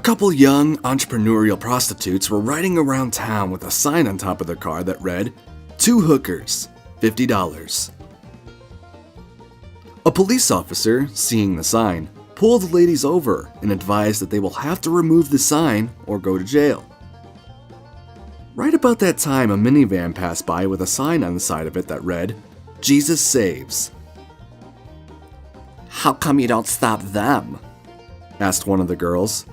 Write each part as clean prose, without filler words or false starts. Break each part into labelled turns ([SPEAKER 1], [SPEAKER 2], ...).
[SPEAKER 1] couple young, entrepreneurial prostitutes were riding around town with a sign on top of their car that read, "Two hookers, $50. A police officer, seeing the sign, pulled the ladies over and advised that they will have to remove the sign or go to jail. Right about that time, a minivan passed by with a sign on the side of it that read, "Jesus Saves." "How come you don't stop them?" asked one of the girls.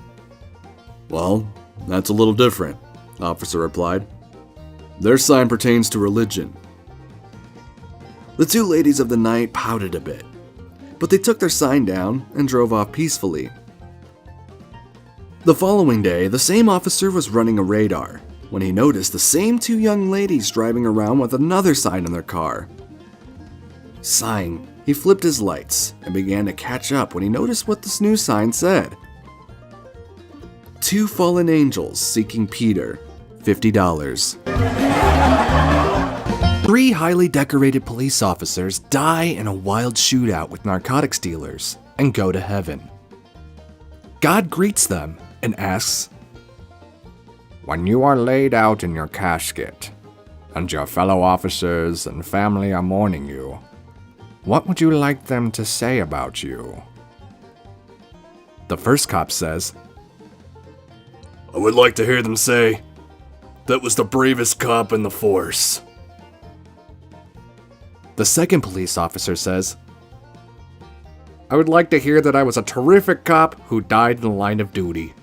[SPEAKER 1] "Well, that's a little different," the officer replied. "Their sign pertains to religion." The two ladies of the night pouted a bit, but they took their sign down and drove off peacefully. The following day, the same officer was running a radar when he noticed the same two young ladies driving around with another sign in their car. Sighing, he flipped his lights and began to catch up when he noticed what this new sign said. "Two fallen angels seeking Peter, $50. Three highly decorated police officers die in a wild shootout with narcotics dealers and go to heaven. God greets them and asks, "When you are laid out in your casket, and your fellow officers and family are mourning you, what would you like them to say about you?" The first cop says, "I would like to hear them say, 'That was the bravest cop in the force.'" The second police officer says, "I would like to hear that I was a terrific cop who died in the line of duty."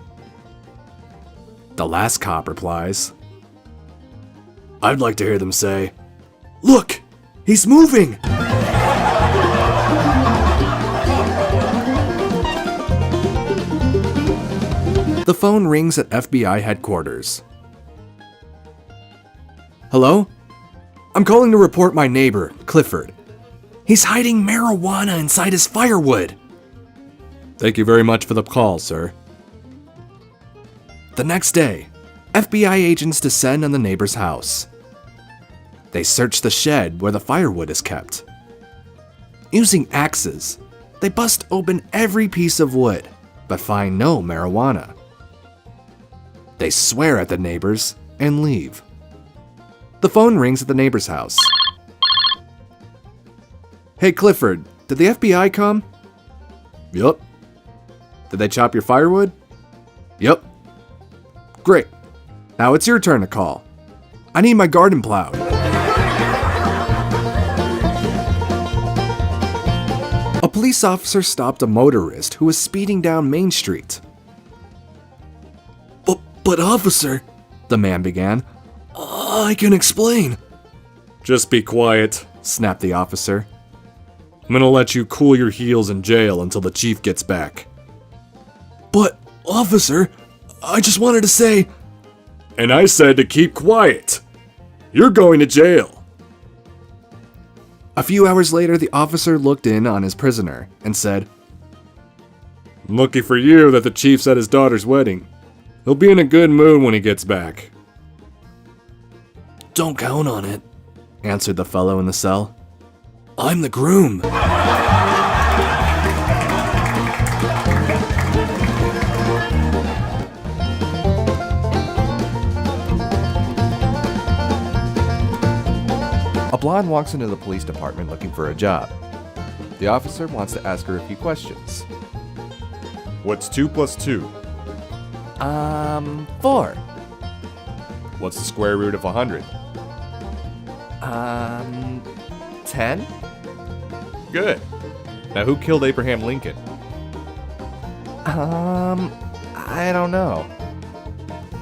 [SPEAKER 1] The last cop replies, "I'd like to hear them say, 'Look, he's moving!'" The phone rings at FBI headquarters. "Hello? I'm calling to report my neighbor, Clifford. He's hiding marijuana inside his firewood." "Thank you very much for the call, sir." The next day, FBI agents descend on the neighbor's house. They search the shed where the firewood is kept. Using axes, they bust open every piece of wood, but find no marijuana. They swear at the neighbors and leave. The phone rings at the neighbor's house. "Hey Clifford, did the FBI come?" "Yup." "Did they chop your firewood?" "Yup." "Great. Now it's your turn to call. I need my garden plowed." A police officer stopped a motorist who was speeding down Main Street. But officer," the man began, "I can explain." "Just be quiet," snapped the officer. "I'm gonna let you cool your heels in jail until the chief gets back." "But, officer, I just wanted to say..." "And I said to keep quiet. You're going to jail." A few hours later, the officer looked in on his prisoner and said, "Lucky for you that the chief's at his daughter's wedding. He'll be in a good mood when he gets back." "Don't count on it," answered the fellow in the cell. "I'm the groom." A blonde walks into the police department looking for a job. The officer wants to ask her a few questions.
[SPEAKER 2] What's 2 plus 2?
[SPEAKER 1] 4.
[SPEAKER 2] What's the square root of 100?
[SPEAKER 1] 10?
[SPEAKER 2] Good. Now who killed Abraham Lincoln?
[SPEAKER 1] I don't know.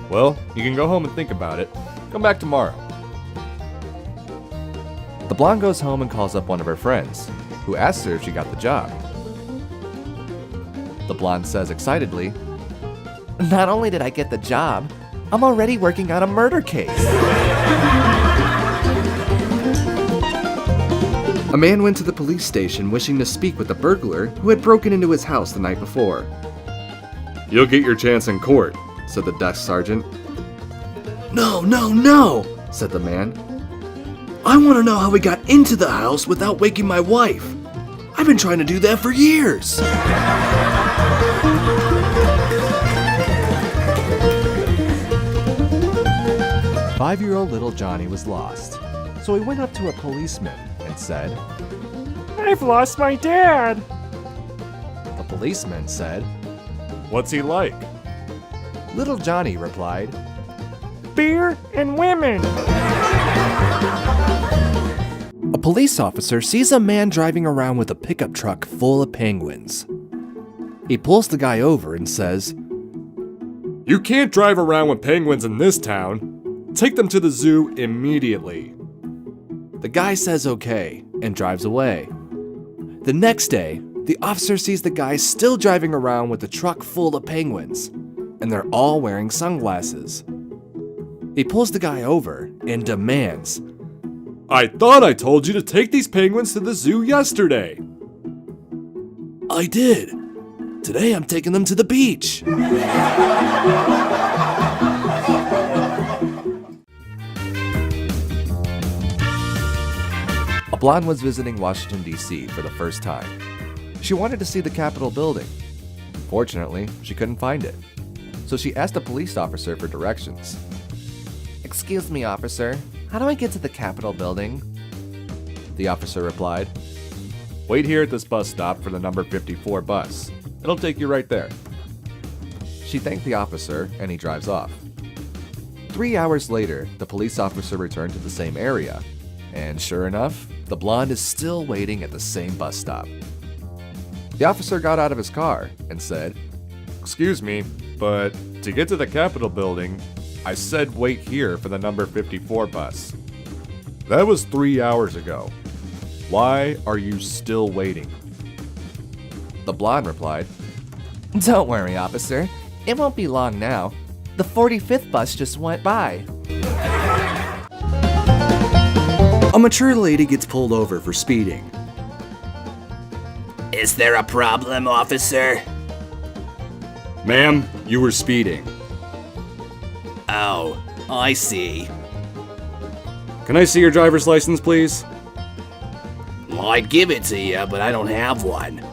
[SPEAKER 2] Well, you can go home and think about it. Come back tomorrow.
[SPEAKER 1] The blonde goes home and calls up one of her friends, who asks her if she got the job. The blonde says excitedly, "Not only did I get the job, I'm already working on a murder case." A man went to the police station wishing to speak with the burglar who had broken into his house the night before.
[SPEAKER 2] You'll get your chance in court,
[SPEAKER 1] said the desk sergeant. No, said the man. I want to know how we got into the house without waking my wife. I've been trying to do that for years.
[SPEAKER 2] 5-year-old little Johnny was lost, so he went up to a policeman and said,
[SPEAKER 3] I've lost my dad.
[SPEAKER 2] The policeman said,
[SPEAKER 3] What's he like?
[SPEAKER 2] Little Johnny replied,
[SPEAKER 3] Beer and women.
[SPEAKER 2] A police officer sees a man driving around with a pickup truck full of penguins. He pulls the guy over and says,
[SPEAKER 3] You can't drive around with penguins in this town. Take them to the zoo immediately.
[SPEAKER 2] The guy says okay and drives away. The next day, the officer sees the guy still driving around with a truck full of penguins, and they're all wearing sunglasses. He pulls the guy over and demands,
[SPEAKER 3] I thought I told you to take these penguins to the zoo yesterday.
[SPEAKER 2] I did. Today I'm taking them to the beach. A blonde was visiting Washington, D.C. for the first time. She wanted to see the Capitol building. Fortunately, she couldn't find it, so she asked a police officer for directions. Excuse me, officer, how do I get to the Capitol building? The officer replied,
[SPEAKER 3] Wait here at this bus stop for the number 54 bus. It'll take you right there.
[SPEAKER 2] She thanked the officer and he drives off. 3 hours later, the police officer returned to the same area, and sure enough, the blonde is still waiting at the same bus stop. The officer got out of his car and said,
[SPEAKER 3] Excuse me, but to get to the Capitol building, I said wait here for the number 54 bus. That was 3 hours ago. Why are you still waiting?
[SPEAKER 2] The blonde replied, Don't worry, officer. It won't be long now. The 45th bus just went by.
[SPEAKER 1] A mature lady gets pulled over for speeding.
[SPEAKER 4] Is there a problem, officer?
[SPEAKER 1] Ma'am, you were speeding.
[SPEAKER 4] Oh, I see.
[SPEAKER 1] Can I see your driver's license, please?
[SPEAKER 4] I'd give it to you, but I don't have one.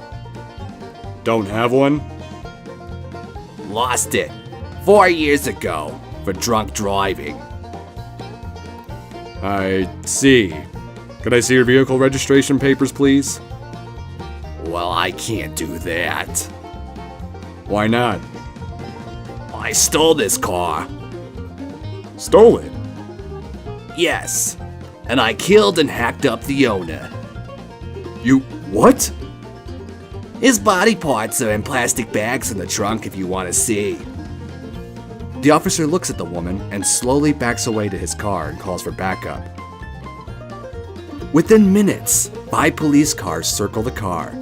[SPEAKER 1] Don't have one?
[SPEAKER 4] Lost it 4 years ago for drunk driving.
[SPEAKER 1] I see. Could I see your vehicle registration papers, please?
[SPEAKER 4] Well, I can't do that.
[SPEAKER 1] Why not?
[SPEAKER 4] I stole this car.
[SPEAKER 1] Stole it?
[SPEAKER 4] Yes, and I killed and hacked up the owner.
[SPEAKER 1] You what?
[SPEAKER 4] His body parts are in plastic bags in the trunk if you want to see.
[SPEAKER 1] The officer looks at the woman and slowly backs away to his car and calls for backup. Within minutes, 5 police cars circle the car.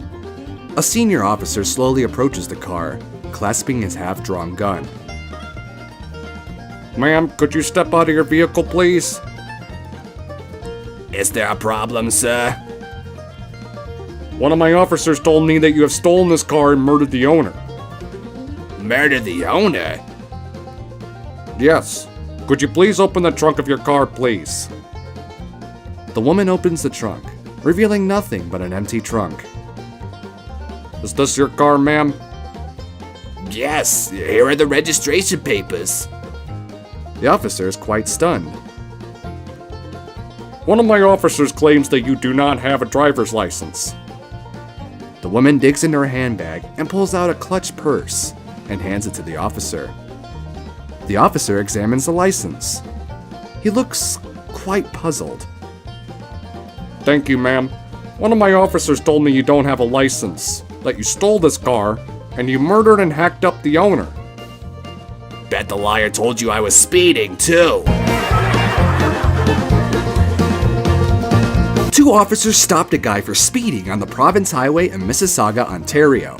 [SPEAKER 1] A senior officer slowly approaches the car, clasping his half-drawn gun. Ma'am, could you step out of your vehicle, please?
[SPEAKER 4] Is there a problem, sir?
[SPEAKER 1] One of my officers told me that you have stolen this car and murdered the owner.
[SPEAKER 4] Murder the owner?
[SPEAKER 1] Yes. Could you please open the trunk of your car, please? The woman opens the trunk, revealing nothing but an empty trunk. Is this your car, ma'am?
[SPEAKER 4] Yes, here are the registration papers.
[SPEAKER 1] The officer is quite stunned. One of my officers claims that you do not have a driver's license. The woman digs into her handbag and pulls out a clutch purse and hands it to the officer. The officer examines the license. He looks quite puzzled. Thank you, ma'am. One of my officers told me you don't have a license, that you stole this car, and you murdered and hacked up the owner.
[SPEAKER 4] Bet the liar told you I was speeding, too.
[SPEAKER 1] 2 officers stopped a guy for speeding on the Province Highway in Mississauga, Ontario.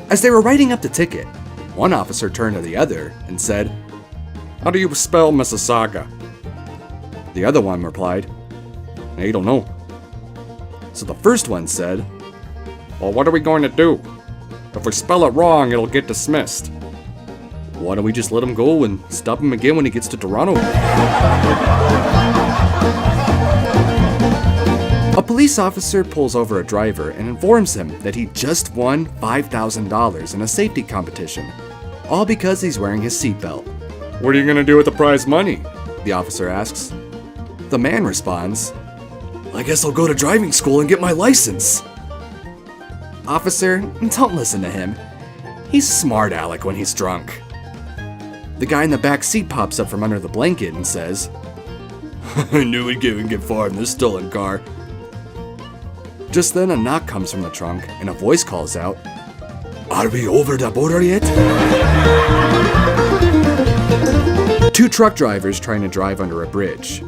[SPEAKER 1] As they were writing up the ticket, one officer turned to the other and said, "How do you spell Mississauga?" The other one replied, "I don't know." So the first one said, "Well, what are we going to do? If we spell it wrong, it'll get dismissed. Why don't we just let him go and stop him again when he gets to Toronto?" A police officer pulls over a driver and informs him that he just won $5,000 in a safety competition, all because he's wearing his seatbelt. "What are you going to do with the prize money?" the officer asks. The man responds, I guess I'll go to driving school and get my license. Officer, don't listen to him. He's smart aleck when he's drunk. The guy in the back seat pops up from under the blanket and says, I knew we'd get far in this stolen car. Just then a knock comes from the trunk and a voice calls out, Are we over the border yet? Two truck drivers trying to drive under a bridge.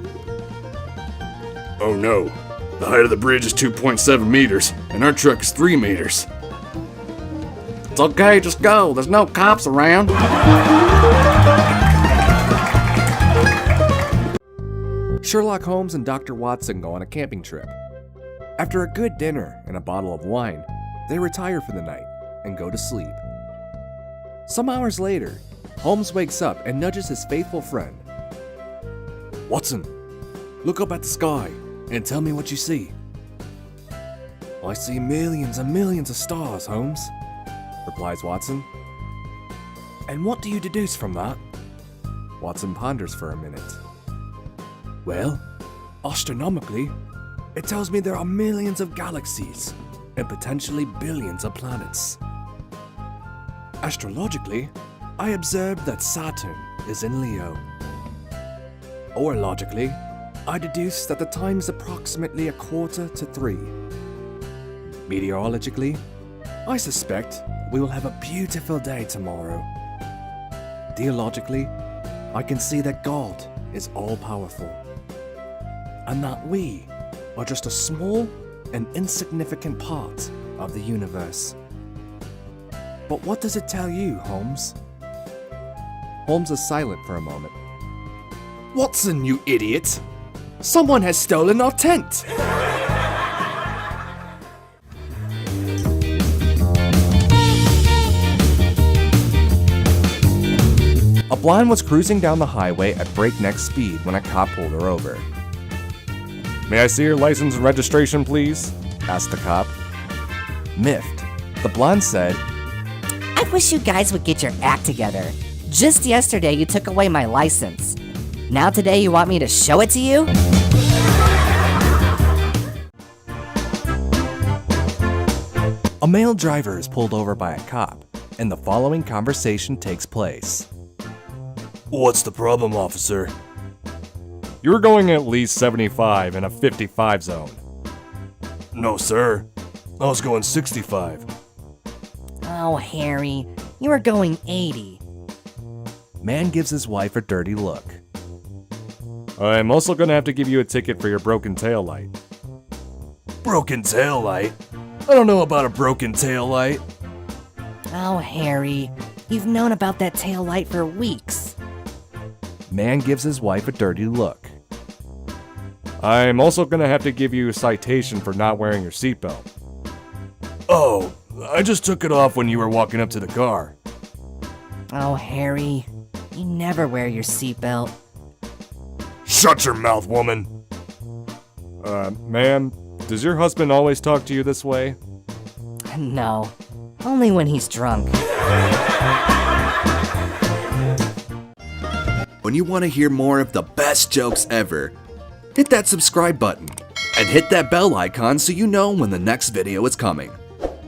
[SPEAKER 1] Oh no, the height of the bridge is 2.7 meters and our truck is 3 meters. It's okay, just go. There's no cops around.
[SPEAKER 2] Sherlock Holmes and Dr. Watson go on a camping trip. After a good dinner and a bottle of wine, they retire for the night and go to sleep. Some hours later, Holmes wakes up and nudges his faithful friend. Watson, look up at the sky and tell me what you see. I see millions and millions of stars, Holmes, replies Watson. And what do you deduce from that? Watson ponders for a minute. Well, astronomically, it tells me there are millions of galaxies and potentially billions of planets. Astrologically, I observe that Saturn is in Leo. Or logically, I deduce that the time is approximately 2:45. Meteorologically, I suspect we will have a beautiful day tomorrow. Theologically, I can see that God is all-powerful, and that we are just a small and insignificant part of the universe. But what does it tell you, Holmes? Holmes is silent for a moment. Watson, you idiot! Someone has stolen our tent! A blonde was cruising down the highway at breakneck speed when a cop pulled her over.
[SPEAKER 3] May I see your license and registration, please?
[SPEAKER 2] Asked the cop. Miffed, the blonde said,
[SPEAKER 5] I wish you guys would get your act together. Just yesterday you took away my license. Now today you want me to show it to you?
[SPEAKER 2] A male driver is pulled over by a cop, and the following conversation takes place.
[SPEAKER 1] What's the problem, officer?
[SPEAKER 3] You're going at least 75 in a 55 zone.
[SPEAKER 1] No, sir. I was going 65.
[SPEAKER 5] Oh, Harry, you were going 80.
[SPEAKER 2] Man gives his wife a dirty look.
[SPEAKER 3] I'm also gonna have to give you a ticket for your broken taillight.
[SPEAKER 1] Broken taillight? I don't know about a broken taillight.
[SPEAKER 5] Oh, Harry, you've known about that tail light for weeks.
[SPEAKER 2] Man gives his wife a dirty look.
[SPEAKER 3] I'm also gonna have to give you a citation for not wearing your seatbelt.
[SPEAKER 1] Oh, I just took it off when you were walking up to the car.
[SPEAKER 5] Oh, Harry, you never wear your seatbelt.
[SPEAKER 1] Shut your mouth, woman.
[SPEAKER 3] Ma'am, does your husband always talk to you this way?
[SPEAKER 5] No, only when he's drunk.
[SPEAKER 1] When you want to hear more of the best jokes ever, hit that subscribe button and hit that bell icon so you know when the next video is coming.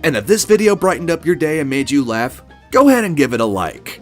[SPEAKER 1] And if this video brightened up your day and made you laugh, go ahead and give it a like.